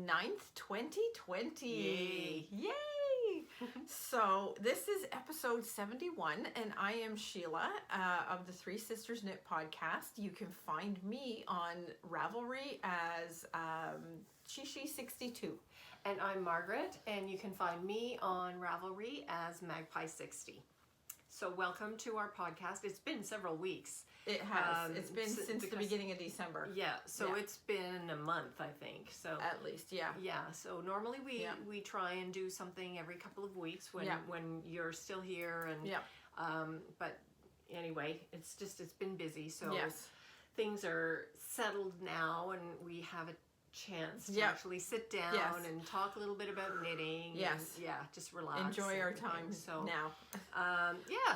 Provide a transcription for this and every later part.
9th, 2020. Yay! So this is episode 71, and I am Sheila of the Three Sisters Knit podcast. You can find me on Ravelry as She62. And I'm Margaret, and you can find me on Ravelry as Magpie60. So welcome to our podcast. It's been several weeks. It has. It's been since the beginning of December. Yeah, so it's been a month, I think. So at least, yeah. Yeah, so normally we try and do something every couple of weeks when you're still here, and but anyway, it's been busy. So things are settled now, and we have a chance to actually sit down and talk a little bit about knitting. Yes. And, just relax. Enjoy our time now.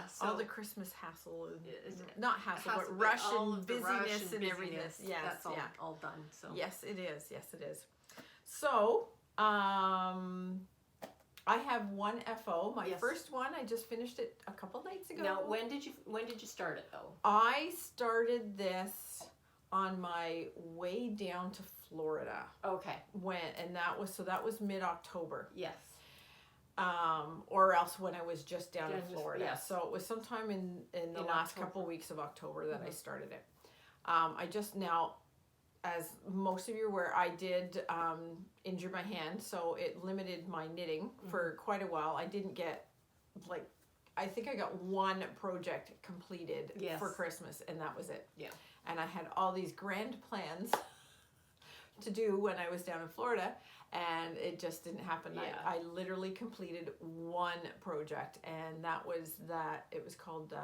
So all the Christmas hassle, not hassle, but rush and busyness and everything. Yes, that's all done. So yes, it is. Yes, it is. So I have one FO. My first one, I just finished it a couple nights ago. Now, when did you start it though? I started this on my way down to Florida. Okay. That was mid-October. Yes. Or else when I was just down in Florida. Yes. So it was sometime in the last couple weeks of October that I started it. I just now, as most of you are aware, I did injure my hand, so it limited my knitting for quite a while. I didn't get, I think I got one project completed for Christmas, and that was it. Yeah. And I had all these grand plans to do when I was down in Florida, and it just didn't happen. Yeah. I literally completed one project, and it was called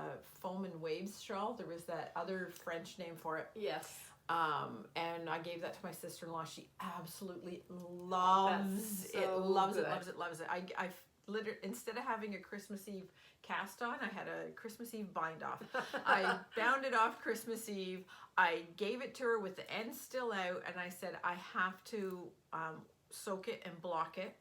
Foam and Waves Shawl. There was that other French name for it. Yes. And I gave that to my sister-in-law. She absolutely loves it. Loves it. I literally, instead of having a Christmas Eve cast on, I had a Christmas Eve bind off. I bound it off Christmas Eve. I gave it to her with the end still out, and I said, I have to soak it and block it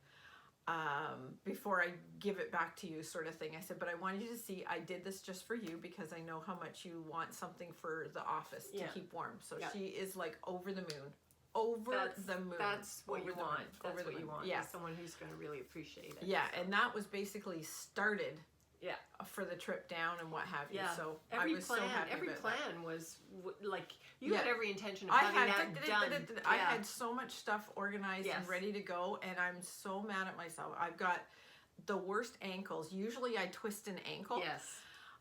before I give it back to you, sort of thing. I said, but I want you to see I did this just for you because I know how much you want something for the office to keep warm. So she is like over the moon. The moon. That's what you want. That's what you want. Yeah. Someone who's going to really appreciate it. Yeah, and that was basically started Yeah. for the trip down and what have you. Yeah. So I was so happy. Every plan was like you had every intention of having that done. I had so much stuff organized and ready to go, and I'm so mad at myself. I've got the worst ankles. Usually I twist an ankle. Yes.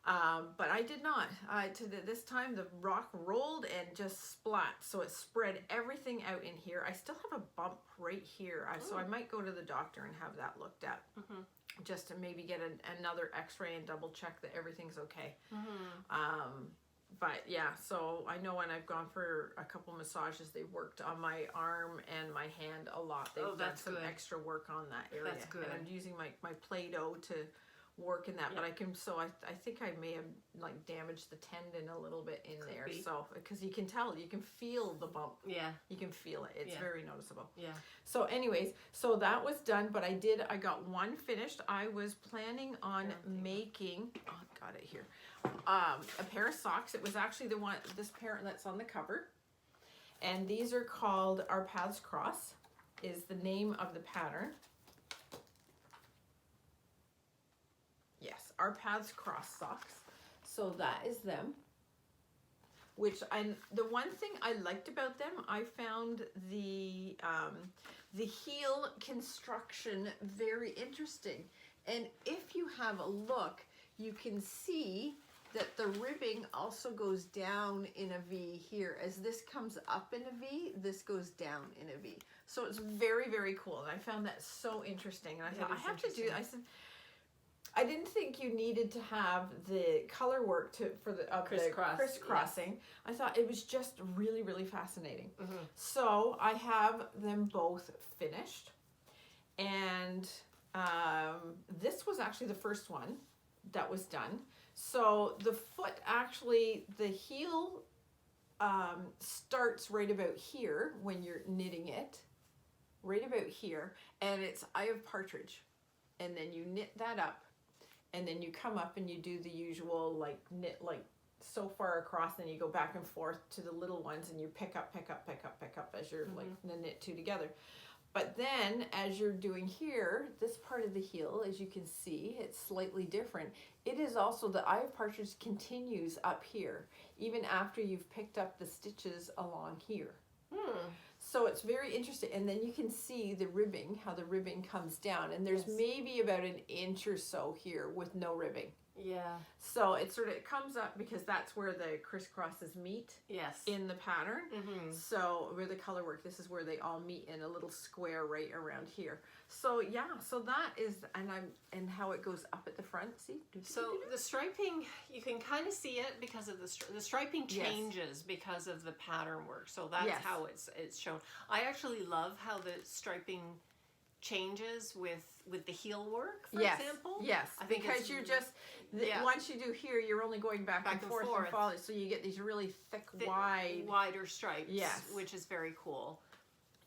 But I did not. This time the rock rolled and just splat, so it spread everything out in here. I still have a bump right here, so I might go to the doctor and have that looked at, just to maybe get another X-ray and double check that everything's okay. But yeah, so I know when I've gone for a couple massages, they worked on my arm and my hand a lot. They've done some extra work on that area. That's good. And I'm using my Play-Doh to work in that, but I think I may have damaged the tendon a little bit in there. So because you can feel the bump. Yeah, you can feel it. It's very noticeable. Yeah. So anyways, so that was done, but I got one finished. I was planning on making, got it here, a pair of socks. It was actually this pair that's on the cover, and these are called Our Paths Cross is the name of the pattern. Yes, Our Paths Cross socks. So that is them. The one thing I liked about them, I found the heel construction very interesting. And if you have a look, you can see that the ribbing also goes down in a V here. As this comes up in a V, this goes down in a V. So it's very, very cool. And I found that so interesting. And I thought, I have to do, I said, I didn't think you needed to have the color work for the crisscrossing. Yeah. I thought it was just really, really fascinating. So I have them both finished, and this was actually the first one that was done. So the foot the heel starts right about here when you're knitting it, right about here, and it's Eye of Partridge, and then you knit that up. And then you come up and you do the usual knit so far across, then you go back and forth to the little ones and you pick up as you're knit two together. But then as you're doing here, this part of the heel, as you can see, it's slightly different. It is also, the eye of partridge continues up here, even after you've picked up the stitches along here. So it's very interesting. And then you can see the ribbing, how the ribbing comes down. And there's maybe about an inch or so here with no ribbing. Yeah. So it sort of, it comes up because that's where the crisscrosses meet. Yes. In the pattern. So where the color work, this is where they all meet in a little square right around here. So yeah, so that is, and how it goes up at the front. See? So the striping, you can kind of see it because of the striping changes because of the pattern work. So that's how it's shown. I actually love how the striping changes with the heel work, for example. Yes, I think because you're just, once you do here, you're only going back and forth and follow, so you get these really thick, wider stripes, which is very cool.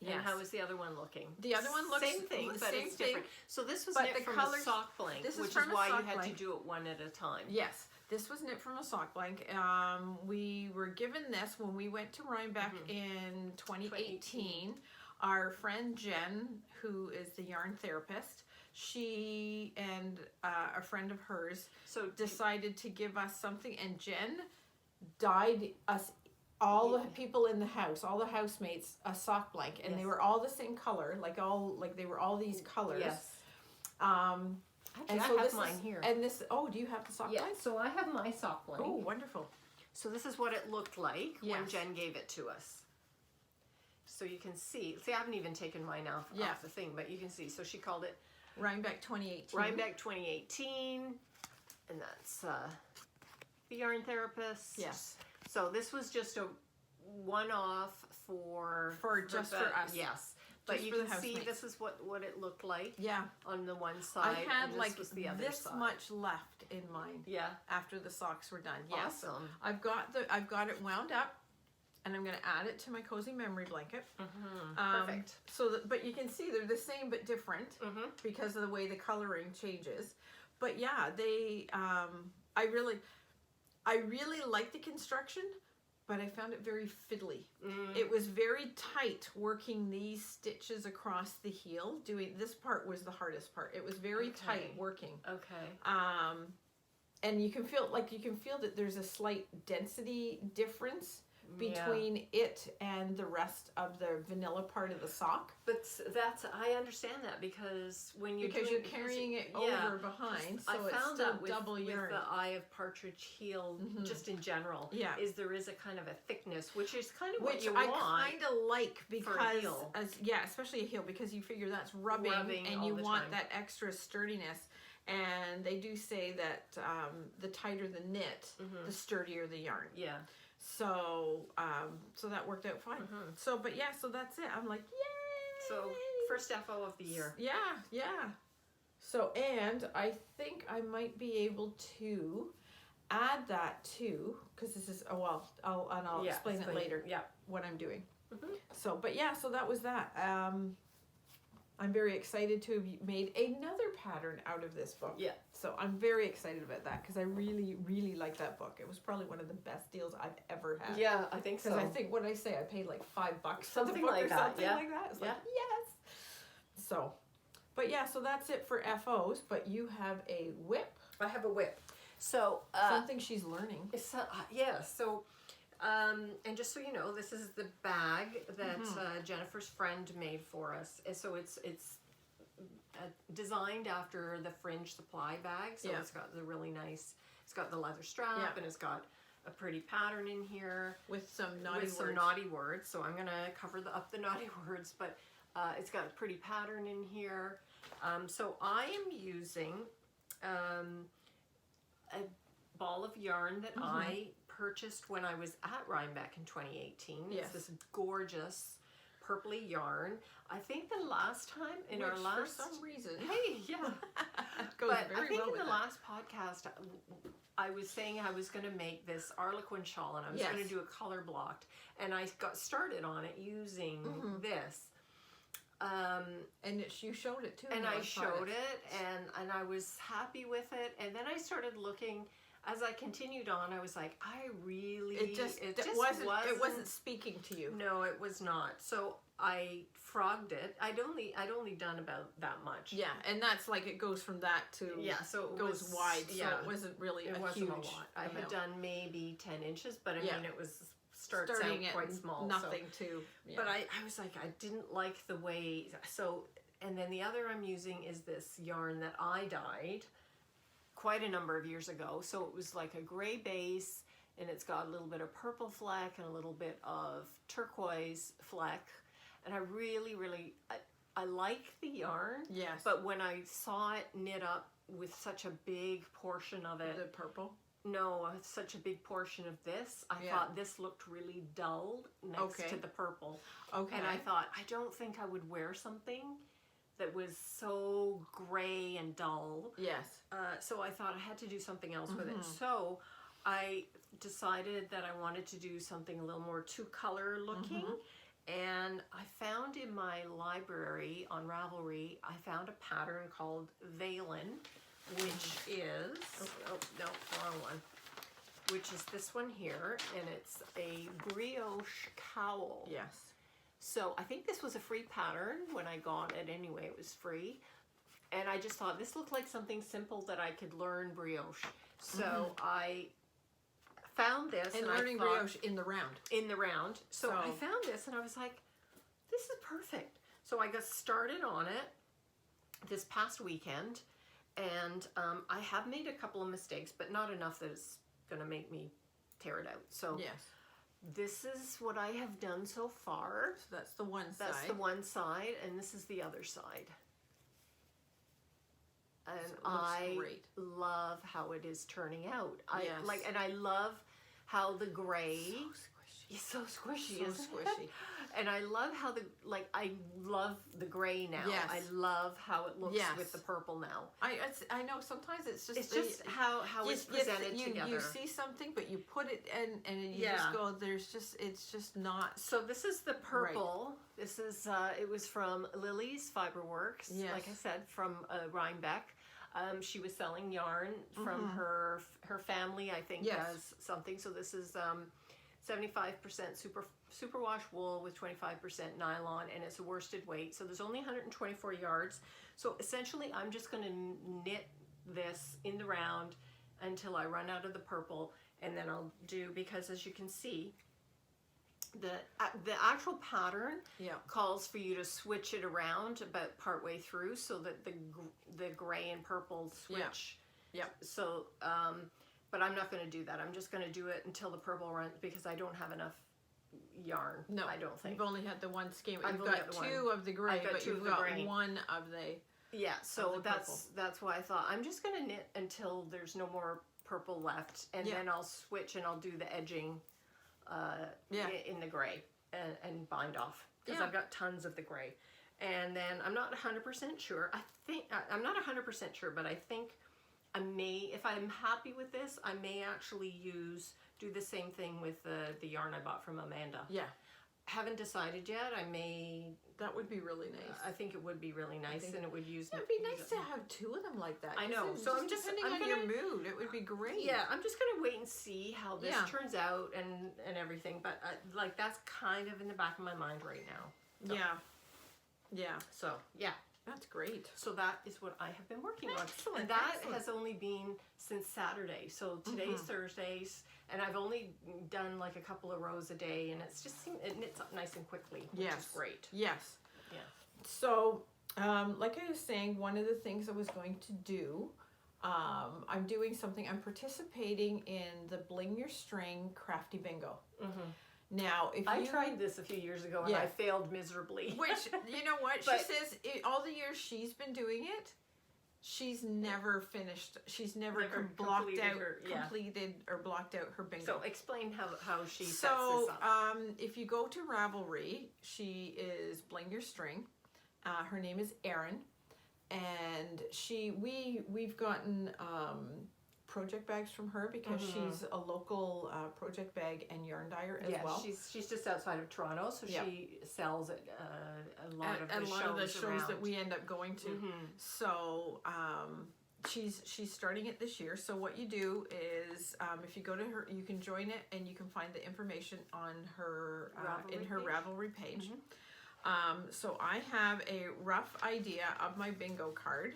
And how is the other one looking? The other one looks same thing, but it's different. So this was knit from a sock blank, which is why you had to do it one at a time. Yes, this was knit from a sock blank. We were given this when we went to Rhinebeck in 2018. Our friend Jen, who is the yarn therapist, she and a friend of hers decided to give us something, and Jen dyed us, all the people in the house, all the housemates, a sock blank, and they were all the same color, like they were all these colors. Yes. And I so have mine here. And this, do you have the sock blank? So I have my sock blank. Oh, wonderful. So this is what it looked like when Jen gave it to us. So you can see, I haven't even taken mine off the thing, but you can see. So she called it Rhinebeck 2018. Rhinebeck 2018, and that's the yarn therapist. Yes. So this was just a one-off for us. Yes. But you can see this is what it looked like. Yeah. On the one side. I had and like was the other this side. much left in mine. Yeah. After the socks were done. Yes. Awesome. I've got it wound up, and I'm going to add it to my cozy memory blanket. Perfect. But you can see they're the same but different because of the way the coloring changes. But yeah, they I really like the construction, but I found it very fiddly. It was very tight working these stitches across the heel. Doing this part was the hardest part. It was very tight working. Okay. And you can feel that there's a slight density difference between it and the rest of the vanilla part of the sock. But I understand that because when you're carrying it over behind, so I found it's still that with, double yarn. With the eye of partridge heel, just in general, there is a kind of a thickness, which is kind of what you want. Which I kind of like because, heel. especially a heel, because you figure that's rubbing and you want that extra sturdiness. And they do say that the tighter the knit, the sturdier the yarn. Yeah. So that worked out fine. So that's it. I'm like, yay! So first FO of the year. Yeah. So, and I think I might be able to add that too, because this is, I'll explain it later. Yeah. What I'm doing. So, so that was that. I'm very excited to have made another pattern out of this book. Yeah. So I'm very excited about that because I really, really like that book. It was probably one of the best deals I've ever had. Yeah, I think so. Because I think, what did I say? I paid like $5 for the book like or that. something like that. It's like, yes. So, so that's it for FOs. But you have a whip. I have a whip. So something she's learning. So. And just so you know, this is the bag that Jennifer's friend made for us. So it's designed after the Fringe supply bag. So it's got the really nice, it's got the leather strap and it's got a pretty pattern in here. With some naughty words. So I'm going to cover up the naughty words, but it's got a pretty pattern in here. So I am using a ball of yarn that I purchased when I was at Rhinebeck in 2018. It's this gorgeous purpley yarn. I think the last time for some reason. Hey, yeah. Goes but very I think well in the with last podcast I was saying I was going to make this Harlequin shawl and I was going to do a color blocked, and I got started on it using this. And you showed it too. And I showed it and I was happy with it, and then I started looking as I continued on, I was like, I really, it wasn't speaking to you. No, it was not. So I frogged it. I'd only done about that much. Yeah, and that's like it goes from that to so it goes wide. So it wasn't really a huge lot. I had done maybe 10 inches, but I mean it was starting out quite small. Nothing to. Yeah. But I was like, I didn't like the way. So, and then the other I'm using is this yarn that I dyed quite a number of years ago. So it was like a gray base, and it's got a little bit of purple fleck and a little bit of turquoise fleck. And I really, I like the yarn. Yes. But when I saw it knit up with such a big portion of it. The purple? No, such a big portion of this. I thought this looked really dull next to the purple. Okay. And I thought, I don't think I would wear something that was so gray and dull. Yes. So I thought I had to do something else with it. So I decided that I wanted to do something a little more two-color looking. And I found in my library on Ravelry, I found a pattern called Valen, which is, no, wrong one, which is this one here, and it's a brioche cowl. Yes. So I think this was a free pattern when I got it anyway, it was free. And I just thought this looked like something simple that I could learn brioche. So I found this and learning brioche in the round. In the round. So I found this and I was like, this is perfect. So I got started on it this past weekend, and I have made a couple of mistakes, but not enough that it's going to make me tear it out. So yes. This is what I have done so far. So that's the one side. That's the one side, and this is the other side. And so I love how it is turning out. And I love how the gray is so squishy. So squishy. And I love how I love the gray now. Yes. I love how it looks with the purple now. I know sometimes it's just how it's presented together. You see something, but you put it in, and you just go, it's just not. So this is the purple. Right. This is, it was from Lily's Fiberworks. Yes. Like I said, from Rhinebeck. She was selling yarn from her family, I think, does something. So this is 75% superwash wool with 25% nylon, and it's a worsted weight. So there's only 124 yards. So essentially, I'm just going to knit this in the round until I run out of the purple, and then I'll do, because as you can see, the actual pattern calls for you to switch it around about partway through so that the gray and purple switch. Yeah. So, but I'm not going to do that. I'm just going to do it until the purple runs, because I don't have enough yarn. No, I don't think. You've only had the one skein. You've got two of the gray, but you've got one of the. Yeah. So that's why I thought I'm just going to knit until there's no more purple left, and then I'll switch and I'll do the edging. In the gray and bind off, because I've got tons of the gray. And then I'm not 100% sure. I'm not 100% sure, but I think I may, if I'm happy with this, I may actually do the same thing with the yarn I bought from Amanda. Yeah. Haven't decided yet. That would be really nice. I think it would be really nice, and it would use. It'd be nice to have two of them like that. I know. So I'm just depending on your mood, it would be great. Yeah, I'm just gonna wait and see how this turns out and everything. But that's kind of in the back of my mind right now. So. Yeah. So that's great. So that is what I have been working on, and that has only been since Saturday. So today's Thursdays. And I've only done like a couple of rows a day, and it's just it knits up nice and quickly, which is great. Yes. Yeah. So, like I was saying, one of the things I was going to do, I'm doing something. I'm participating in the Bling Your String Crafty Bingo. Now, if I tried this a few years ago and I failed miserably. Which, you know what? She says all the years she's been doing it, she's never finished. She's never completed or blocked out her bingo. So explain how she sets this up. So if you go to Ravelry, she is Bling Your String. Her name is Erin, and we've gotten project bags from her because she's a local project bag and yarn dyer as well. She's just outside of Toronto, so she sells at a lot of the shows that we end up going to. So she's starting it this year. So what you do is, if you go to her, you can join it, and you can find the information on her in her Ravelry page. So I have a rough idea of my bingo card,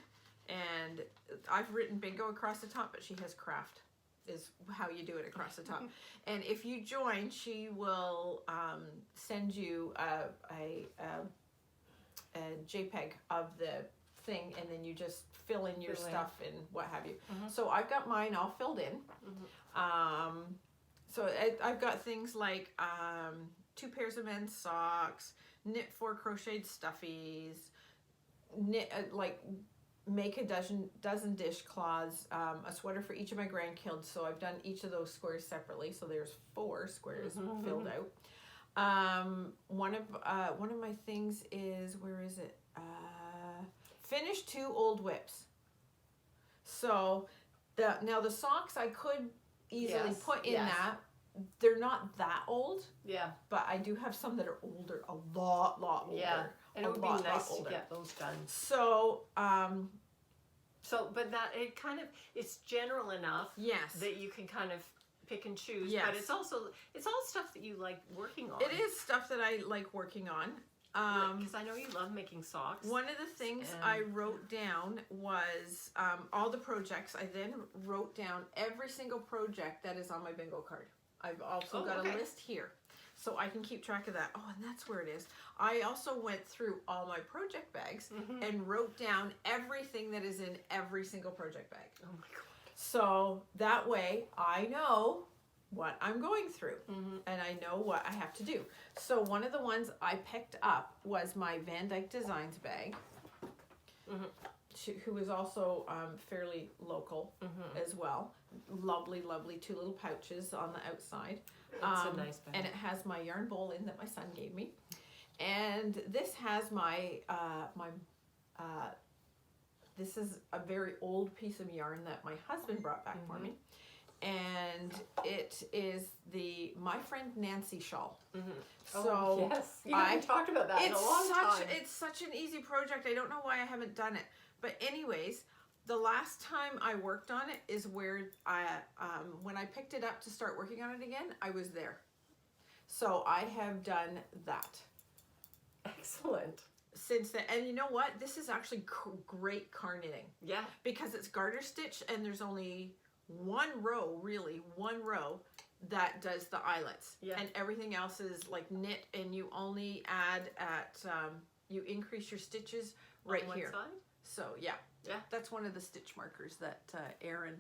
and I've written bingo across the top, but she has craft is how you do it across the top. And if you join, she will send you a JPEG of the thing, and then you just fill in your stuff and what have you. So I've got mine all filled in. So I've got things like 2 pairs of men's socks, knit 4 crocheted stuffies, knit make a dozen dishcloths, a sweater for each of my grandkids. So I've done each of those squares separately. So there's 4 squares filled out. One of my things is, where is it? Finished 2 old whips. So now the socks I could easily put in that. They're not that old. Yeah. But I do have some that are older, a lot older. Yeah. And it would be nice to get those done. So, but that it's general enough. Yes. That you can kind of pick and choose. Yes. But it's all stuff that you like working on. It is stuff that I like working on. Because I know you love making socks. One of the things I wrote down was all the projects. I then wrote down every single project that is on my bingo card. I've also got a list here, so I can keep track of that. Oh, and that's where it is. I also went through all my project bags and wrote down everything that is in every single project bag. Oh my God. So that way I know what I'm going through and I know what I have to do. So one of the ones I picked up was my Van Dyke Designs bag, who is also fairly local as well. Lovely 2 little pouches on the outside. It's a nice bag. And it has my yarn bowl in that my son gave me. And this has my, this is a very old piece of yarn that my husband brought back for me. And it is my Friend Nancy Shawl. So yes, you haven't talked about that in a long time. It's such an easy project. I don't know why I haven't done it. But anyways, the last time I worked on it is where when I picked it up to start working on it again, I was there. So I have done that. Excellent. Since then, and you know what? This is actually great car knitting. Yeah. Because it's garter stitch, and there's only one row that does the eyelets. Yeah. And everything else is like knit, and you only add you increase your stitches right on here. One side? So yeah, that's one of the stitch markers that Erin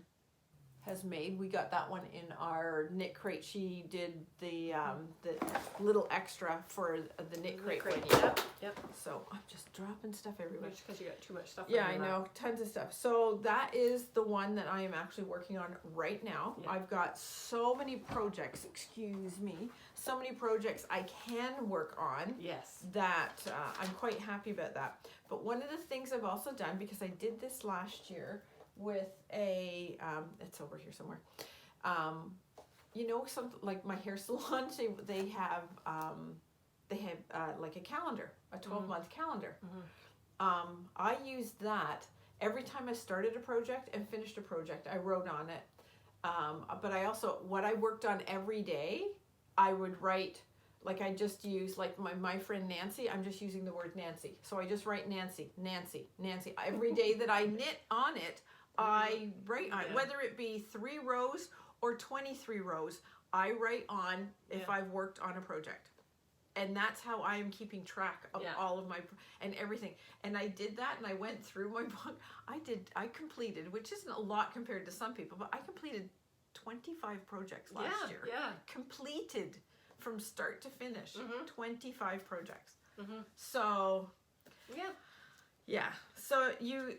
has made. We got that one in our knit crate. She did the little extra for the knit crate. Yep. So I'm just dropping stuff everywhere. Just because you got too much stuff. Yeah, I know, tons of stuff. So that is the one that I am actually working on right now. Yeah. I've got so many projects. So many projects I can work on. Yes. That I'm quite happy about that. But one of the things I've also done, because I did this last year with a it's over here somewhere, something like my hair salon, they have like a calendar, a 12-month calendar. I used that every time I started a project and finished a project. I wrote on it, but I also, what I worked on every day, I would write. Like I just use, like my friend Nancy, I'm just using the word Nancy. So I just write Nancy. Every day that I knit on it, I write on it. Whether it be 3 rows or 23 rows, I write on if I've worked on a project. And that's how I am keeping track of all of my, and everything. And I did that, and I went through my book. I completed, which isn't a lot compared to some people, but I completed 25 projects last year. Yeah. Completed. From start to finish, 25 projects. So, so you,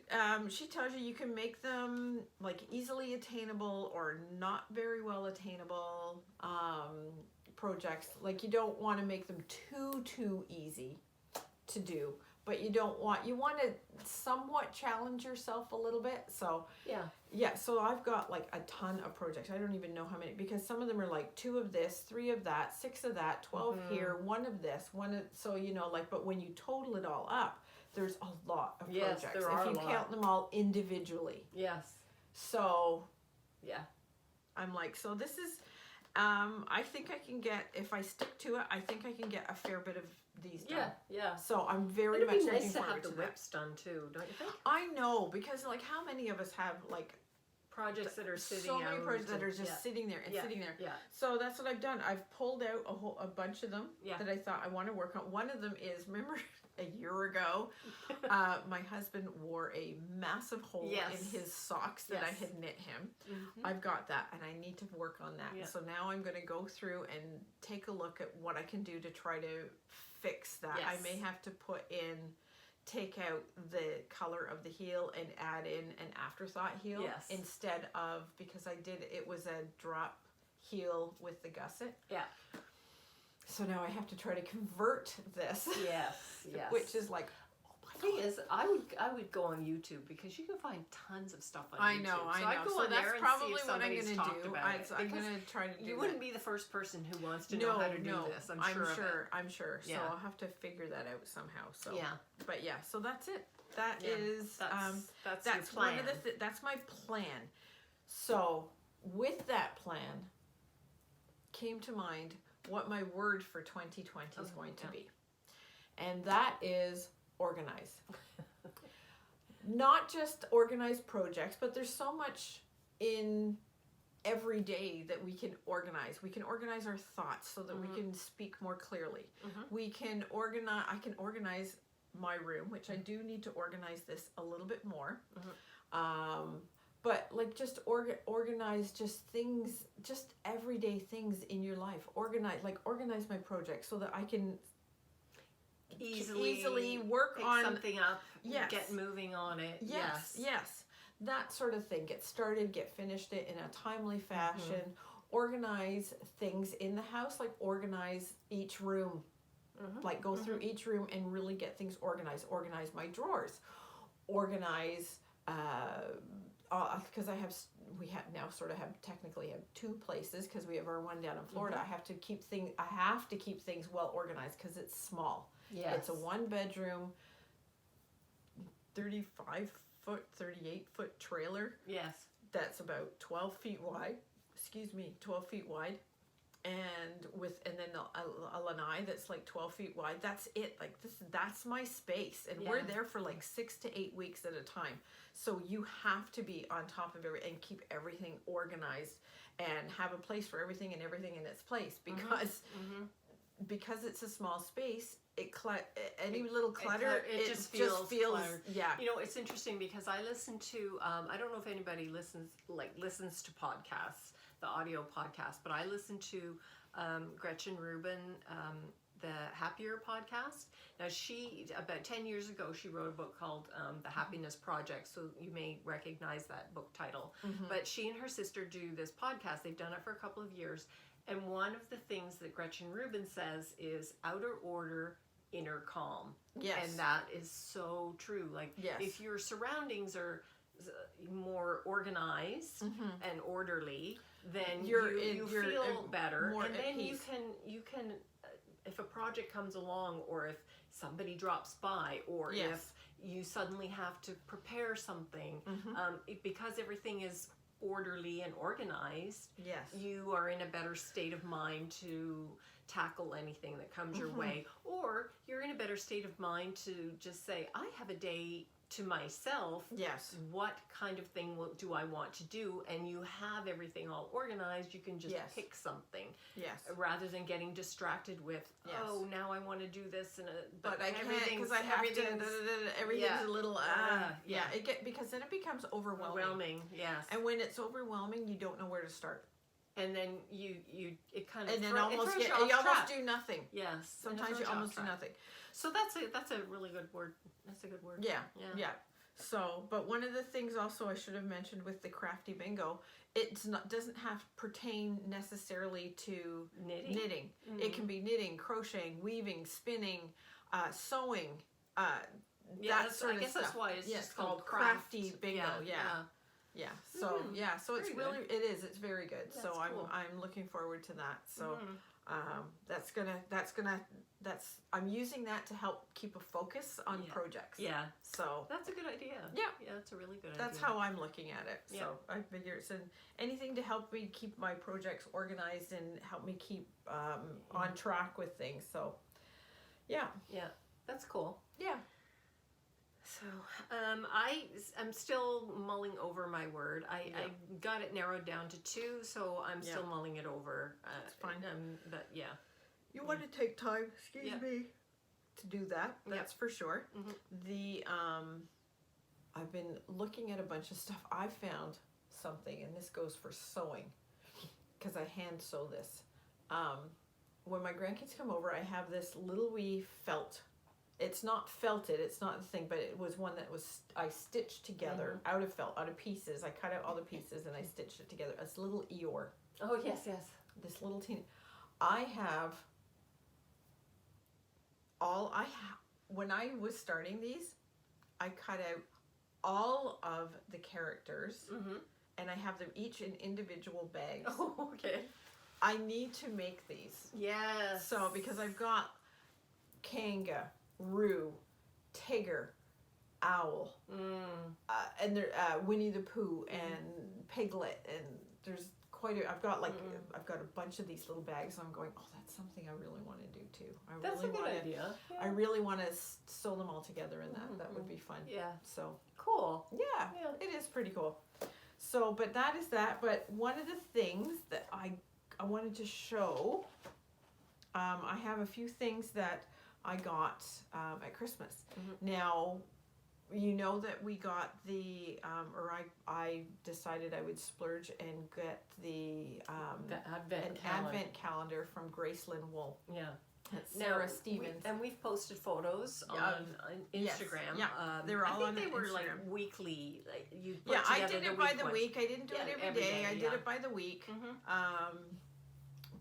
she tells you can make them like easily attainable or not very well attainable projects. Like you don't want to make them too easy to do, but you want to somewhat challenge yourself a little bit. So so I've got like a ton of projects. I don't even know how many, because some of them are like 2 of this, 3 of that, 6 of that, 12 here, 1 of this, 1 of, so but when you total it all up, there's a lot of Yes, projects. there are if you a lot. count them all individually. Yes. So, yeah. I'm like, so this is, I think I can get, if I stick to it, I think I can get a fair bit of these done. Yeah. So I'm very It'd much be looking nice to forward have the that. whips done too, don't you think? I know, because like how many of us have like Projects that are sitting so many out projects that are and- just sitting there and sitting there. Yeah. So that's what I've done. I've pulled out a bunch of them Yeah. that I thought I want to work on. One of them is, remember a year ago, my husband wore a massive hole Yes. in his socks that I Yes. had knit him. Mhm. I've got that and I need to work on that. Yeah. So now I'm going to go through and take a look at what I can do to try to fix that. Yes. I may have to take out the color of the heel and add in an afterthought heel Yes. instead of, because it was a drop heel with the gusset. Yeah. So now I have to try to convert this. Yes. Yes. Which is like, thing is, I would go on YouTube because you can find tons of stuff on I YouTube. know. So I'd go so on that's there and probably see if what I'm somebody's going talked to do. about it. I'm Because going to try to do you wouldn't be the first person who wants to no, know how to do this. I'm sure. I'm sure. So Yeah. I'll have to figure that out somehow. So Yeah. But yeah, so that's it. That's your one plan. of that's my plan. So with that plan came to mind what my word for 2020 is going to be. And that is organize. Not just organize projects, but there's so much in every day that we can organize. We can organize our thoughts so that we can speak more clearly. We can organize, I can organize my room, which I do need to organize this a little bit more. But like just organize just things, just everyday things in your life. Organize my project so that I can easily work pick on something up, Yes. get moving on it. Yes. That sort of thing. Get started, get finished it in a timely fashion. Organize things in the house, like organize each room. Like go through each room and really get things organized. Organize my drawers. Organize, because we have now technically have two places because we have our one down in Florida. I have to keep things well organized because it's small. Yes. It's a 1-bedroom, 35-foot, 38-foot trailer. Yes. That's about 12 feet wide. 12 feet wide. And then a lanai that's like 12 feet wide. That's it. Like that's my space. And we're there for like 6 to 8 weeks at a time. So you have to be on top of everything and keep everything organized and have a place for everything and everything in its place because it's a small space. Any little clutter, it just feels cluttered. Yeah. You know, it's interesting because I listen to I don't know if anybody listens to podcasts, the audio podcast, but I listen to Gretchen Rubin, the Happier podcast. Now about 10 years ago, she wrote a book called The Happiness Project, so you may recognize that book title. But she and her sister do this podcast. They've done it for a couple of years. And one of the things that Gretchen Rubin says is outer order, inner calm. Yes. And that is so true. Like if your surroundings are more organized and orderly, then you feel better. And then you can if a project comes along, or if somebody drops by, or if you suddenly have to prepare something, because everything is orderly and organized, you are in a better state of mind to tackle anything that comes your way, or you're in a better state of mind to just say, I have a day to myself. What kind of thing do I want to do? And you have everything all organized. You can just pick something. Rather than getting distracted with, oh, now I want to do this, but I can't because I have to. Everything's a little because then it becomes overwhelming. Yes. And when it's overwhelming, you don't know where to start. And then you kind of you almost do nothing. Yes. Sometimes you almost do nothing. So that's a really good word. That's a good word. Yeah. So, but one of the things also I should have mentioned with the Crafty Bingo, doesn't have pertain necessarily to knitting. It can be knitting, crocheting, weaving, spinning, sewing, that sort of stuff. That's why it's just called Crafty Bingo. So so it's very really good. It's very good. That's so cool. I'm looking forward to that. So I'm using that to help keep a focus on projects. Yeah. So that's a good idea. Yeah. Yeah, that's a really good That's idea. how I'm looking at it. So I figure it's anything to help me keep my projects organized and help me keep on track with things. So yeah. Yeah, that's cool. Yeah. So I'm still mulling over my word. I got it narrowed down to 2, so I'm still mulling it over. That's fine. But yeah. You want to take time, excuse me, to do that. That's for sure. The I've been looking at a bunch of stuff. I found something, and this goes for sewing, because I hand sew this. When my grandkids come over, I have this little wee felt. It's not felted, it's not the thing, but it was one that I stitched together out of felt, out of pieces. I cut out all the pieces and I stitched it together. It's a little Eeyore. Oh, yes. This little teeny. When I was starting these, I cut out all of the characters and I have them each in individual bags. Oh, okay. I need to make these. Yes. So, because I've got Kanga, Roo, Tigger, Owl, and there Winnie the Pooh and Piglet, and there's I've got a bunch of these little bags. So I'm going, oh, that's something I really want to do too. That's a good idea. Yeah. I really want to sew them all together, and that would be fun. Yeah. So cool. Yeah, it is pretty cool. So, but that is that. But one of the things that I wanted to show, I have a few things that I got at Christmas. Now, you know that we got the, I decided I would splurge and get the advent calendar from Graceland Wool. Yeah. That's Sarah Stevens. And we've posted photos on Instagram. Yeah, they're all on I think they were Instagram. Like weekly. Like you put I together did it by the week. I didn't do it every day. I did it by the week.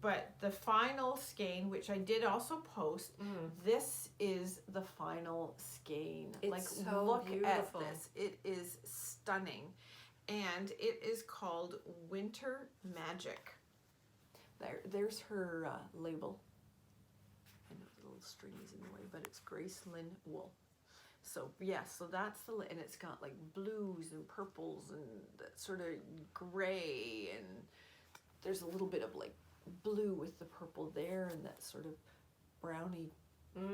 But the final skein, which I did also post, this is the final skein. It's so look beautiful. at this. It is stunning. And it is called Winter Magic. There's her label. I know the little string is in the way, but it's Graceland Wool. So so that's and it's got like blues and purples and that sort of gray, and there's a little bit of like blue with the purple there, and that sort of browny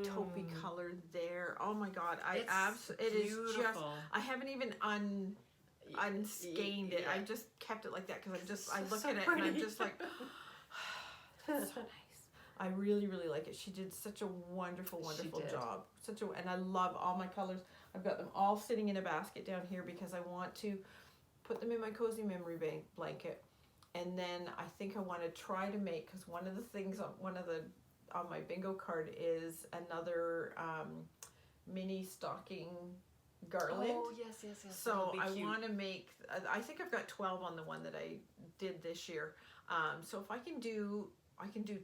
taupey color there. Oh my God, it is just, I haven't even unskeined it. I just kept it like that because I look at it and I'm just like, that's so nice. I really, really like it. She did such a wonderful job. And I love all my colors. I've got them all sitting in a basket down here because I want to put them in my cozy memory blanket. And then I think I want to try to make, because one of the things on my bingo card is another mini stocking garland. Oh, yes. So I want to make, I think I've got 12 on the one that I did this year. So if I can do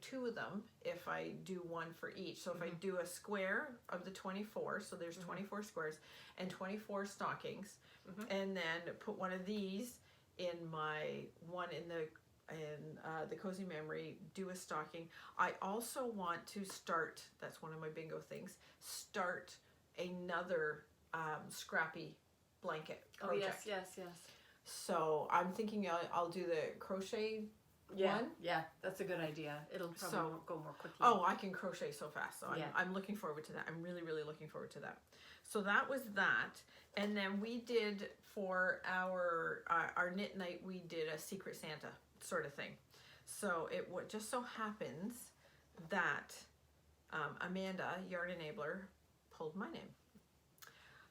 2 of them if I do one for each. So if I do a square of the 24, so there's 24 squares and 24 stockings, and then put one of these in my one in the cozy memory, do a stocking. I also want to start, that's one of my bingo things, start another scrappy blanket project. Oh, yes. So I'm thinking I'll do the crochet one. Yeah, that's a good idea. It'll probably go more quickly. Oh, I can crochet so fast. So I'm looking forward to that. I'm really, really looking forward to that. So that was that. And then we did for our knit night, we did a Secret Santa sort of thing. So it just so happens that Amanda, Yarn Enabler, pulled my name.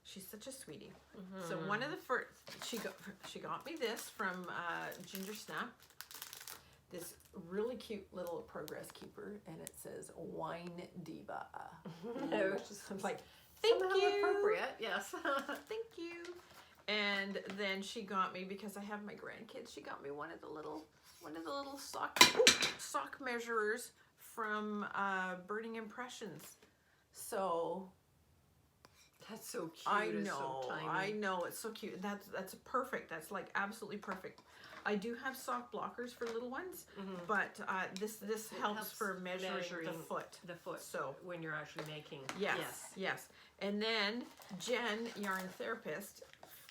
She's such a sweetie. So one of the first, she got me this from Ginger Snap. This really cute little progress keeper, and it says Wine Diva. It's like, thank you. Appropriate, yes. Thank you. And then she got me, because I have my grandkids, she got me one of the little sock measurers from Burning Impressions. So that's so cute. I know, it's so tiny. I know, it's so cute. That's perfect. That's like absolutely perfect. I do have sock blockers for little ones, but this helps for measuring the foot. The foot. So when you're actually making. Yes. And then Jen, yarn therapist,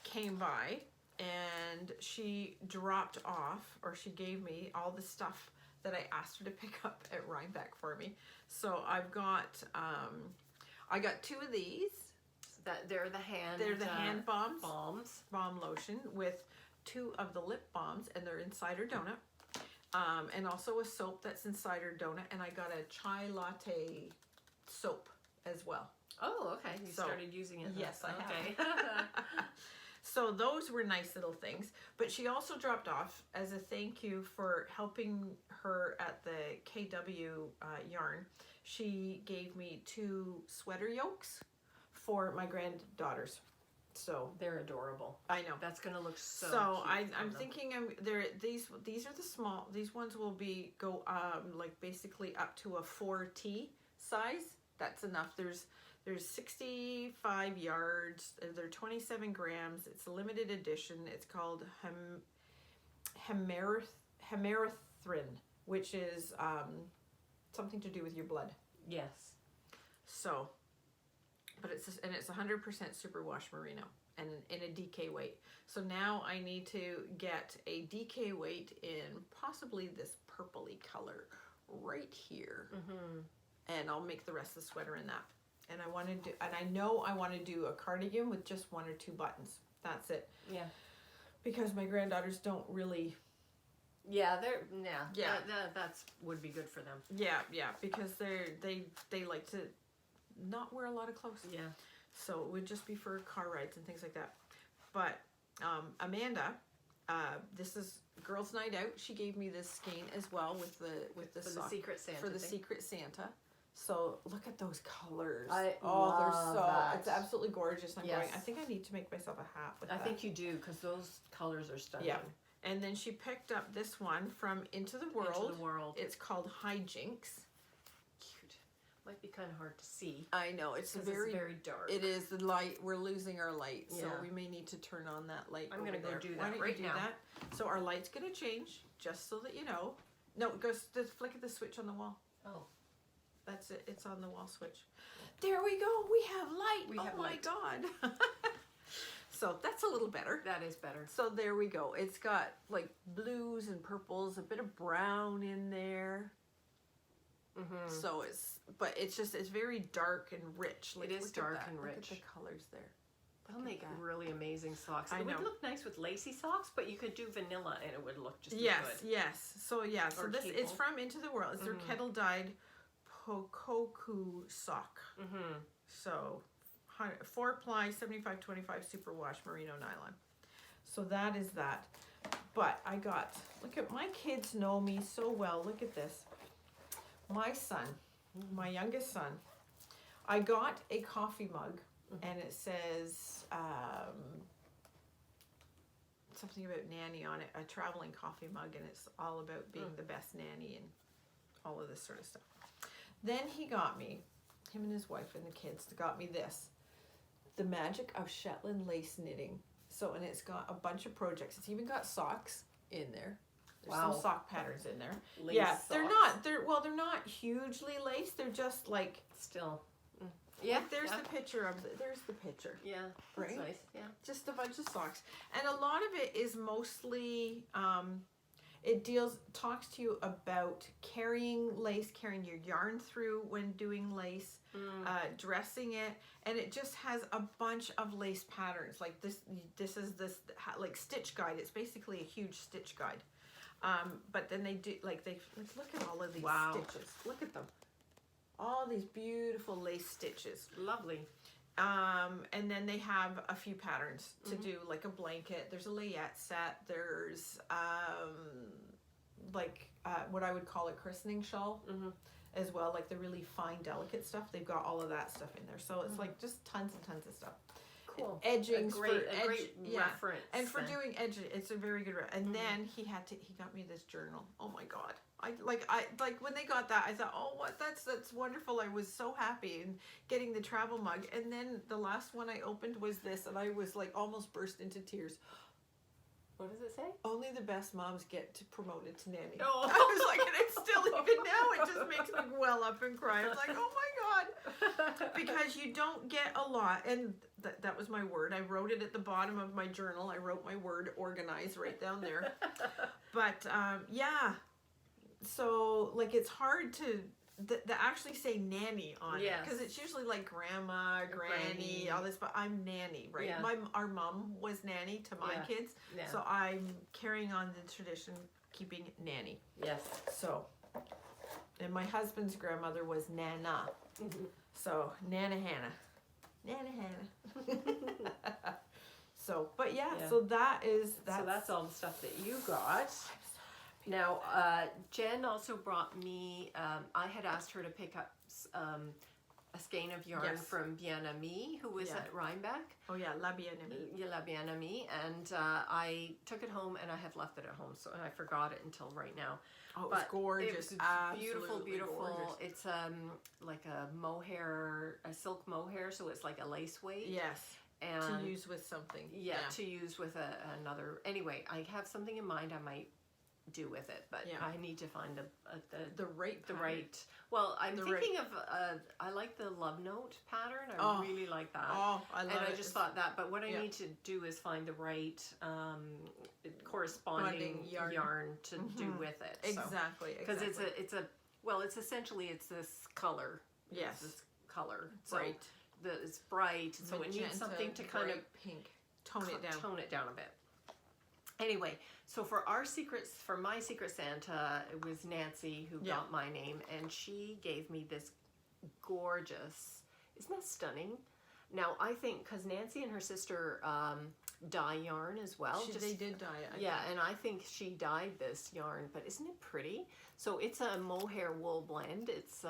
came by and she dropped off, or she gave me all the stuff that I asked her to pick up at Rhinebeck for me. So I've got I got 2 of these. They're the hand. They're the hand balms. Balm lotion with 2 of the lip balms, and they're in cider donut. And also a soap that's in cider donut, and I got a chai latte soap as well. Oh, okay. You started using it. Yes, I have. So those were nice little things. But she also dropped off, as a thank you for helping her at the KW yarn, she gave me 2 sweater yokes for my granddaughters. So they're adorable. I know. That's gonna look so cute. So I'm thinking these are the small. These ones will go like basically up to a 4T size. That's enough. There's 65 yards. They're 27 grams. It's a limited edition. It's called hemerithrin, which is something to do with your blood. Yes. So, but it's 100% superwash merino and in a DK weight. So now I need to get a DK weight in possibly this purpley color right here, and I'll make the rest of the sweater in that. And I know I want to do a cardigan with just 1 or 2 buttons. That's it. Yeah. Because my granddaughters don't really. Yeah, that's would be good for them. Yeah, because they like to not wear a lot of clothes. Yeah. So it would just be for car rides and things like that. But Amanda, this is Girls' Night Out. She gave me this skein as well with the for the Secret Santa. For the Secret Santa. So look at those colors. They're so that. It's absolutely gorgeous. I'm going, I think I need to make myself a hat with that. I think you do, because those colors are stunning. Yeah. And then she picked up this one from Into the World. Into the World. It's called Hijinks. Cute. Might be kind of hard to see. I know, it's very dark. It is the light. We're losing our light, so we may need to turn on that light. I'm going to go do that Why don't right you do now. That? So our light's going to change, just so that you know. No, just flick at the switch on the wall. Oh. That's it. It's on the wall switch. There we go. We have light. Oh my God. So that's a little better. That is better. So there we go. It's got like blues and purples, a bit of brown in there. So it's very dark and rich. Like, it is dark and rich. Look at the colors there. They'll make really amazing socks. It would look nice with lacy socks, but you could do vanilla and it would look just as good. Yes. So so this it's from Into the World. It's their kettle dyed Pokoku sock. So 4-ply 75-25 superwash merino nylon. So that is that. But I got, look at, my kids know me so well. Look at this. My son, my youngest son, I got a coffee mug, and it says something about nanny on it, a traveling coffee mug, and it's all about being the best nanny and all of this sort of stuff. Then he got me, him and his wife and the kids got me this, The Magic of Shetland Lace Knitting. So, and it's got a bunch of projects. It's even got socks in there. There's some sock patterns in there. Lace socks. They're not hugely laced. They're just like still. Yeah, like there's the picture. Yeah, right? That's nice. Yeah, just a bunch of socks, and a lot of it is mostly talks to you about carrying lace, carrying your yarn through when doing lace, dressing it, and it just has a bunch of lace patterns. Like this is like stitch guide. It's basically a huge stitch guide. But then they look at all of these stitches. Look at them. All these beautiful lace stitches. Lovely. And then they have a few patterns to do, like a blanket. There's a layette set. There's what I would call a christening shawl as well, like the really fine, delicate stuff. They've got all of that stuff in there. So it's like just tons and tons of stuff. Cool. Edgings, a great reference. And for doing edging, it's a very good. And then he got me this journal. Oh my God. I when they got that, I thought, oh, what? That's wonderful. I was so happy and getting the travel mug. And then the last one I opened was this, and I was like almost burst into tears. What does it say? Only the best moms get promoted to nanny. Oh. I was like, and it's still even now, it just makes me well up and cry. I was like, oh my God. Because you don't get a lot. And that was my word. I wrote it at the bottom of my journal. I wrote my word organize right down there. But yeah. So like it's hard to actually say nanny on it, because it's usually like grandma, granny, all this, but I'm nanny, right? Yeah. Our mom was nanny to my kids, so I'm carrying on the tradition, keeping nanny. Yes. So, and my husband's grandmother was Nana, so Nana Hannah. So, but so that's all the stuff that you got. Now, Jen also brought me, I had asked her to pick up a skein of yarn from Bien Ami, who was at Rhinebeck. Oh yeah, La Bien Ami. La Bien Ami, and I took it home and I have left it at home, so I forgot it until right now. Oh, it was gorgeous. It was beautiful. Gorgeous. It's like a mohair, a silk mohair, so it's like a lace weight. Yes. And to use with something. Yeah, to use with another. Anyway, I have something in mind I might do with it, but I need to find the right. Well, I'm thinking of I like the love note pattern. I really like that. Oh, I love it. And I just thought that, but what I need to do is find the right corresponding yarn to do with it. Exactly. Because it's essentially this color. Yes. It's this color. Bright. So it's bright. So it needs something to kind of pink. Tone it down a bit. Anyway, so for my Secret Santa, it was Nancy who got my name, and she gave me this gorgeous, isn't that stunning? Now, I think, because Nancy and her sister dye yarn as well. They did dye it. And I think she dyed this yarn, but isn't it pretty? So it's a mohair wool blend. It's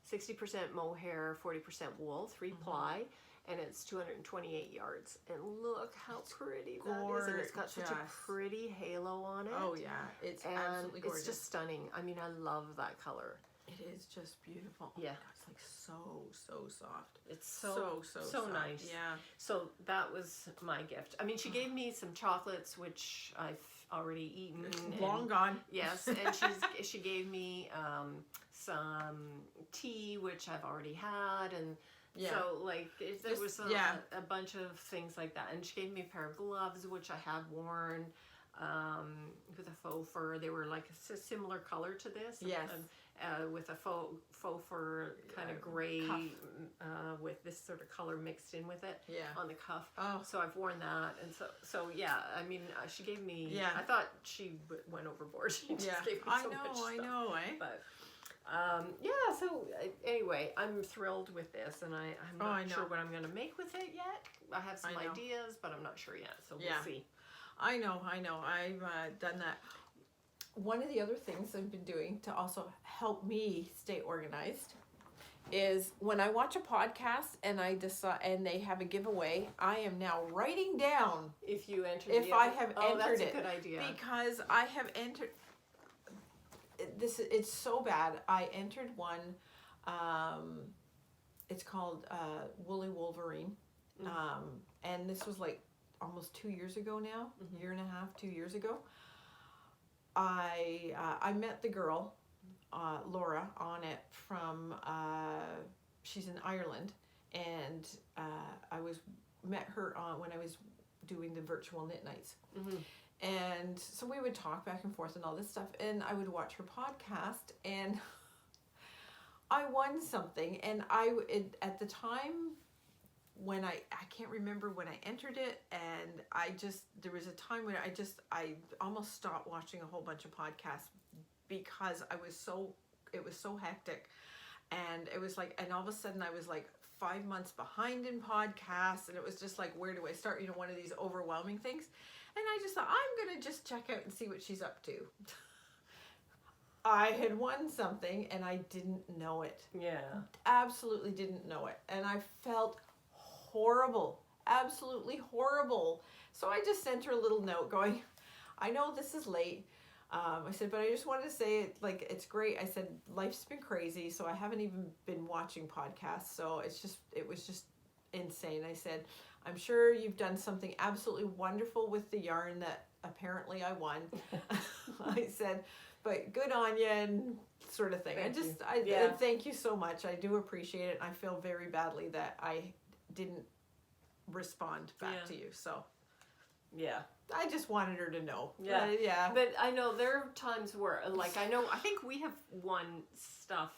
60% mohair, 40% wool, 3-ply. And it's 228 yards. And look how pretty that is. And it's got such a pretty halo on it. Oh, yeah. It's absolutely gorgeous. It's just stunning. I mean, I love that color. It is just beautiful. Yeah. It's like so soft. It's so soft. Nice. Yeah. So that was my gift. I mean, she gave me some chocolates, which I've already eaten. Long gone. Yes. And she gave me some tea, which I've already had. And so, like, there was a bunch of things like that. And she gave me a pair of gloves, which I have worn with a faux fur. They were like a similar color to this. Yes. With a faux fur kind of gray with this sort of color mixed in with it on the cuff. Oh. So I've worn that. And so yeah, I mean, she gave me, I thought she went overboard. She just gave me so much stuff. I know, eh? But so anyway, I'm thrilled with this, and I'm not sure what I'm going to make with it yet. I have some ideas, but I'm not sure yet, so we'll see. I know. I've done that. One of the other things I've been doing to also help me stay organized is when I watch a podcast and I decide and they have a giveaway, I am now writing down if you enter I have entered that's it. A good idea. Because I have entered it's so bad. I entered one. It's called Woolly Wolverine, and this was like almost 2 years ago now, year and a half, 2 years ago. I met the girl, Laura, on it from. She's in Ireland, and I met her on when I was doing the virtual knit nights. And so we would talk back and forth and all this stuff, and I would watch her podcast, and I won something, and at the time when I can't remember when I entered it, and there was a time when I almost stopped watching a whole bunch of podcasts because it was so hectic, and it was like, and all of a sudden I was like 5 months behind in podcasts, and it was just like, where do I start? One of these overwhelming things. And I just thought, I'm going to just check out and see what she's up to. I had won something and I didn't know it. Yeah. Absolutely didn't know it. And I felt horrible. Absolutely horrible. So I just sent her a little note going, I know this is late. I said, but I just wanted to say it, like, it's great. I said, life's been crazy, so I haven't even been watching podcasts. So it was just insane. I said, I'm sure you've done something absolutely wonderful with the yarn that apparently I won. I said, but good on you and sort of thing. And thank you so much. I do appreciate it. I feel very badly that I didn't respond back to you. So yeah, I just wanted her to know. Yeah. But I know there are times where, like, I think we have won stuff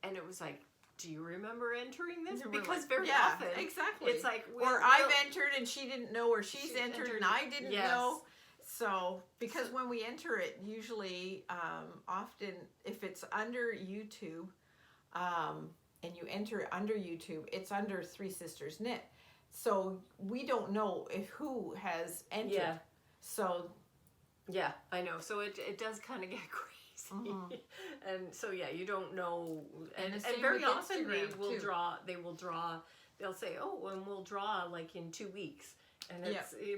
and it was like, do you remember entering this? Because very often, exactly. It's like, or I've entered and she didn't know, or she's entered and I didn't know. So, because when we enter it, usually, often, if it's under YouTube, and you enter it under YouTube, it's under Three Sisters Knit. So, we don't know who has entered. Yeah. So. Yeah, I know. So, it does kind of get crazy. Mm-hmm. And so, yeah, you don't know. And very often they'll say, oh, and we'll draw like in 2 weeks. And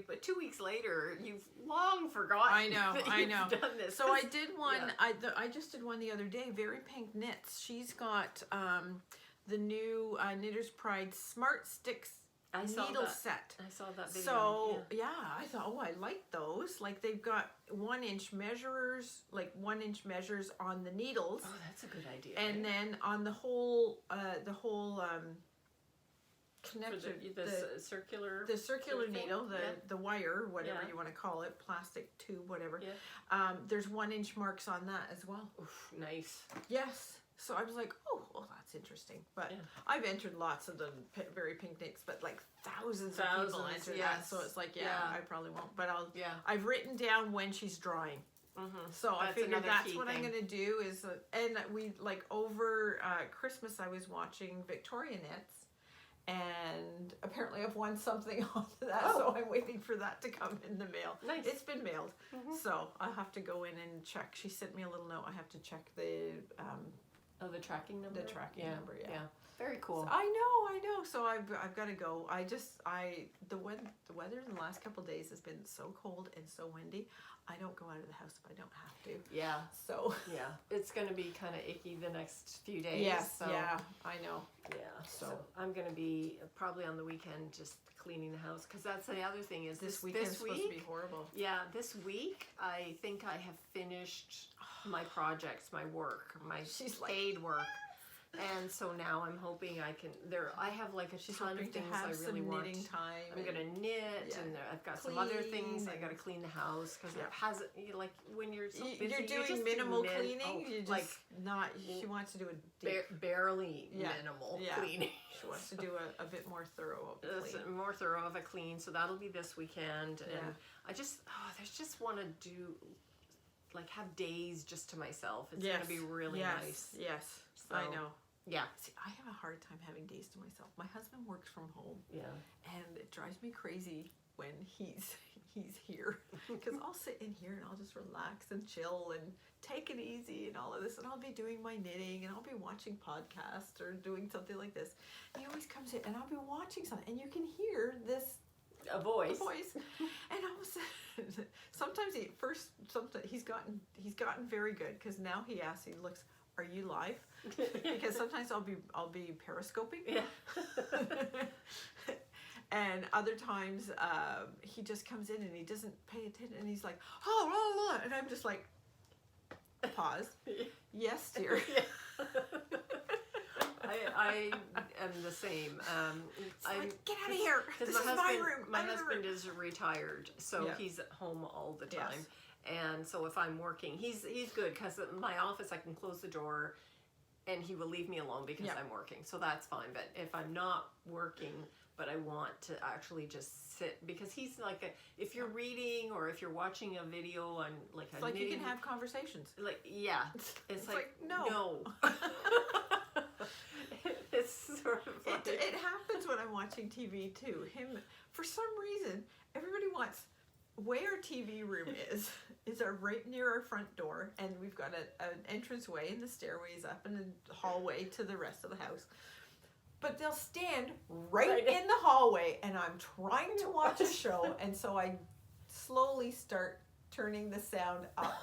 but 2 weeks later, you've long forgotten. I know. Done this. So I did one. Yeah. I just did one the other day. Very Pink Knits. She's got the new Knitter's Pride Smart Sticks needle set. I saw that video. So I thought, oh, I like those. Like they've got 1 inch measures, measures on the needles. Oh, that's a good idea. And then on the whole connection, the circular needle, the wire, whatever you want to call it, plastic tube, whatever. Yeah. There's 1 inch marks on that as well. Oof, nice. Yes. So I was like, oh, well, that's interesting. But I've entered lots of the Very Pink Knits, but like thousands of people enter that. So it's like, I probably won't. But I've written down when she's drawing. Mm-hmm. So I figured that's what I'm going to do is, and we over Christmas I was watching Victoria Knits. And apparently I've won something off of that, so I'm waiting for that to come in the mail. Nice. It's been mailed. Mm-hmm. So I'll have to go in and check. She sent me a little note. I have to check the... the tracking number? The tracking number, yeah. Very cool. So I know. So I've got to go. The weather in the last couple of days has been so cold and so windy. I don't go out of the house if I don't have to. Yeah. So. Yeah. It's going to be kind of icky the next few days. Yes. So. Yeah. I know. Yeah. So I'm going to be probably on the weekend just cleaning the house, because that's the other thing is this weekend's supposed to be horrible. Yeah. This week I think I have finished my projects, my work, my paid work. And so now I'm hoping I have like a ton of things I really want. Time I'm going to knit, and I've got some other things. I got to clean the house, because it has, like, when you're so busy, you're doing minimal cleaning. You just she wants to do a deep, barely minimal cleaning. She wants to do a bit more thorough of a clean. More thorough of a clean. So that'll be this weekend. And I just want to do, like, have days just to myself. It's going to be really nice. Yes. So, I know. Yeah. See, I have a hard time having days to myself. My husband works from home. Yeah. And it drives me crazy when he's here, because I'll sit in here and I'll just relax and chill and take it easy and all of this, and I'll be doing my knitting and I'll be watching podcasts or doing something like this. And he always comes in and I'll be watching something, and you can hear this a voice. And all of a sudden, sometimes he's gotten very good, because now he asks, he looks, are you live? Because sometimes I'll be periscoping. Yeah. And other times he just comes in and he doesn't pay attention, and he's like, oh, and I'm just like, pause. Yes, dear. Yeah. I am the same. Get out of here. This is my room. My husband is retired, so he's at home all the time. Yes. And so if I'm working, he's good, because in my office I can close the door and he will leave me alone because I'm working. So that's fine. But if I'm not working, but I want to actually just sit, because he's like, if you're reading or if you're watching a video on like it's like you can have conversations. Like, yeah. It's like no. It's sort of like... It happens when I'm watching TV too. For some reason, everybody wants... Where our TV room is right near our front door, and we've got an entranceway, and the stairway is up, and the hallway to the rest of the house. But they'll stand right in the hallway, and I'm trying to watch a show, and so I slowly start turning the sound up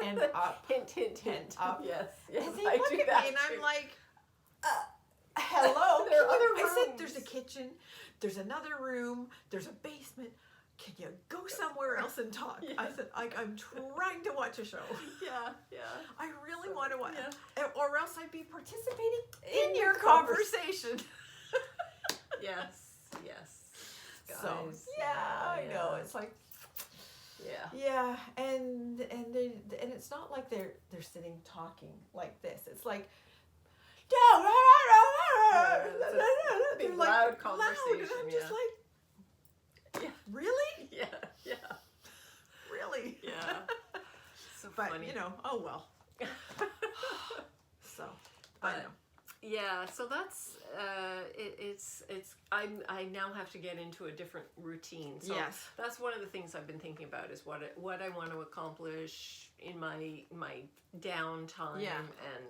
and up. Hint. Up. Yes. And they look at me, and I'm like, hello? There are other rooms. I said, there's a kitchen, there's another room, there's a basement. can you go somewhere else and talk? Yeah. I said, I'm trying to watch a show. Yeah, yeah. I really want to watch, yeah. Or else I'd be participating in your conversation. Yes, yes. Guys. So, I know. It's like, yeah, and it's not like they're sitting talking like this. It's like, big loud conversation. Loud, and I'm just like, really? Yeah. Really? Yeah. So but funny. you know, oh well. So I know. Yeah, so that's I now have to get into a different routine. So that's one of the things I've been thinking about is what I want to accomplish in my downtime and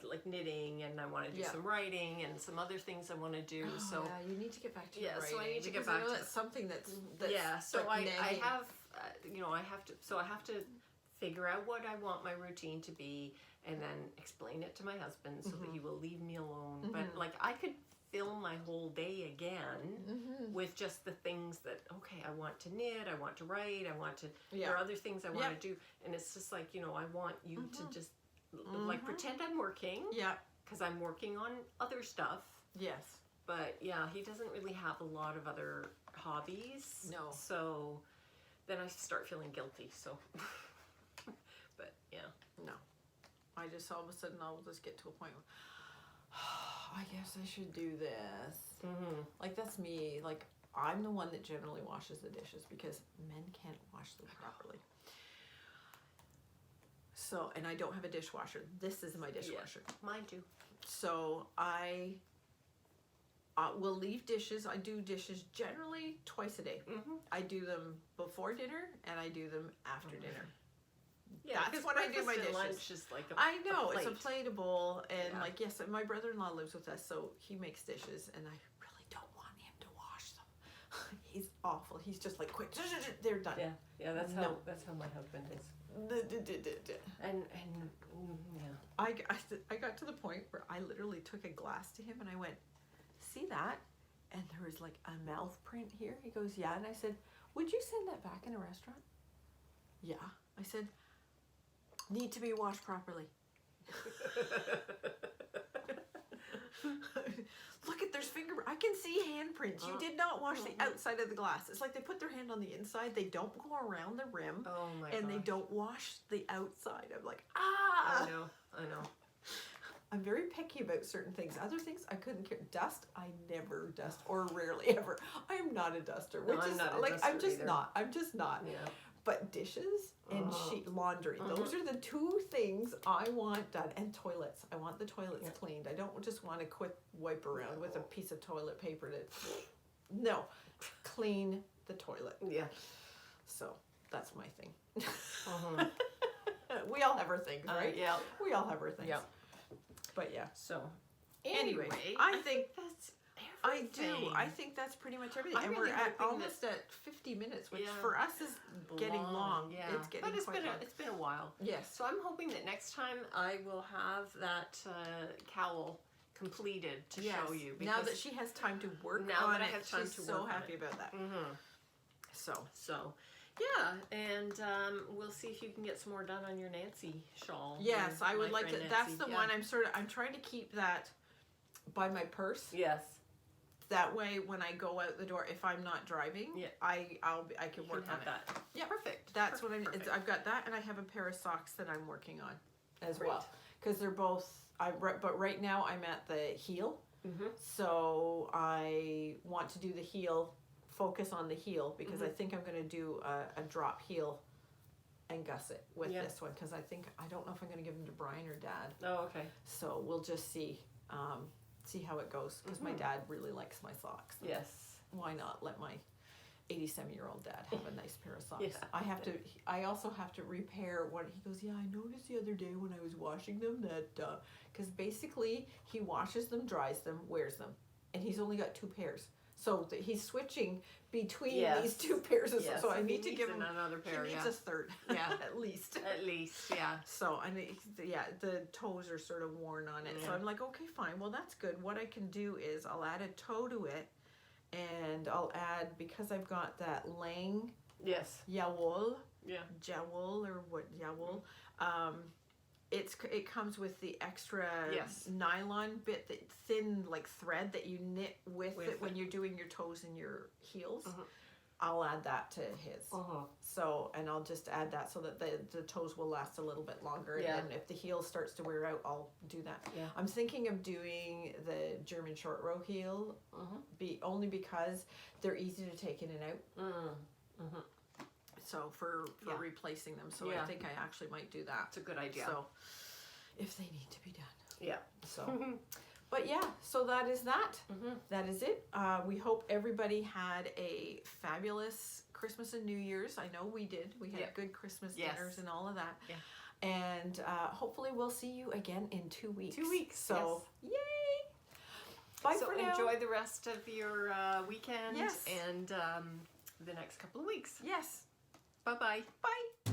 like knitting, and I want to do some writing and some other things I want to do. So you need to get back to your writing. So I need to get back to that's something that's so I have I have to figure out what I want my routine to be, and then explain it to my husband so that he will leave me alone. But like I could fill my whole day again with just the things that I want to knit, I want to write, I want to there are other things I want to do, and it's just like, I want you to just like pretend I'm working, because I'm working on other stuff, but he doesn't really have a lot of other hobbies, so then I start feeling guilty. So but no, I just all of a sudden I'll just get to a point where I guess I should do this. Like that's me. Like I'm the one that generally washes the dishes because men can't wash them properly. So, and I don't have a dishwasher. This is my dishwasher. Mine too. So I will leave dishes. I do dishes generally twice a day. I do them before dinner and I do them after dinner. Yeah, that's when I do my dishes. Lunch is like I know, it's a plate, a bowl, and like, yes, my brother-in-law lives with us, so he makes dishes, and I really don't want him to wash them. He's awful. He's just like, quick, they're done. Yeah, that's how my husband is. And I got to the point where I literally took a glass to him, and I went, see that? And there was like a mouth print here. He goes, yeah, and I said, would you send that back in a restaurant? Yeah. I said, need to be washed properly. Look at there's I can see handprints. You did not wash the outside of the glass. It's like they put their hand on the inside. They don't go around the rim. Oh my god. And they don't wash the outside. I'm like, ah. I know. I'm very picky about certain things. Other things I couldn't care. Dust, I never dust, or rarely ever. I am not a duster. Which is not like I'm just not. I'm just not. Yeah. But dishes and laundry, those are the two things I want done. And toilets. I want the toilets cleaned. I don't just want a quick wipe around with a piece of toilet paper no, clean the toilet. Yeah. So that's my thing. We all have our things, right? Yeah. We all have our things. Yeah. But yeah. So anyway, I think that's everything. I think that's pretty much everything. And we're almost at 50 minutes, which for us is getting long. Yeah. It's getting quite long. It's been a while. Yes. So I'm hoping that next time I will have that cowl completed to show you. Now that she has time to work on it, she's so happy about that. So. Yeah, and we'll see if you can get some more done on your Nancy shawl. Yes, I would like to. Nancy. That's the one I'm trying to keep that by my purse. Yes. That way, when I go out the door, if I'm not driving, I can work on that. Yeah, perfect. That's what I'm. I've got that, and I have a pair of socks that I'm working on as well, because they're both. But right now I'm at the heel, so I want to do the heel. Focus on the heel because I think I'm going to do a drop heel and gusset with this one because I don't know if I'm going to give them to Brian or Dad. Oh, okay. So we'll just see how it goes because my dad really likes my socks. Yes. Why not let my 87-year-old dad have a nice pair of socks? I also have to repair what he goes. Yeah, I noticed the other day when I was washing them that because basically he washes them, dries them, wears them, and he's only got 2 pairs. So he's switching between these 2 pairs of socks. So I need to give him another pair. He needs a third. At least. At least, yeah. So the toes are sort of worn on it. So I'm like, okay, fine. Well, that's good. What I can do is I'll add a toe to it, and I'll add, because I've got that Lang Yes. Yawool, Yeah. Jawool or what Yawool, it comes with the extra nylon bit, that thin like thread that you knit with it when you're doing your toes and your heels. I'll add that to his. So, and I'll just add that so that the toes will last a little bit longer. And then if the heel starts to wear out, I'll do that. I'm thinking of doing the German short row heel, only because they're easy to take in and out. So for replacing them. So I think I actually might do that. It's a good idea. So if they need to be done. Yeah. So, but yeah, so that is that. That is it. We hope everybody had a fabulous Christmas and New Year's. I know we did. We had good Christmas dinners and all of that. Yeah. And hopefully we'll see you again in 2 weeks. 2 weeks. So, yay! Bye for now. Enjoy the rest of your weekend. Yes. And the next couple of weeks. Yes. Bye-bye. Bye.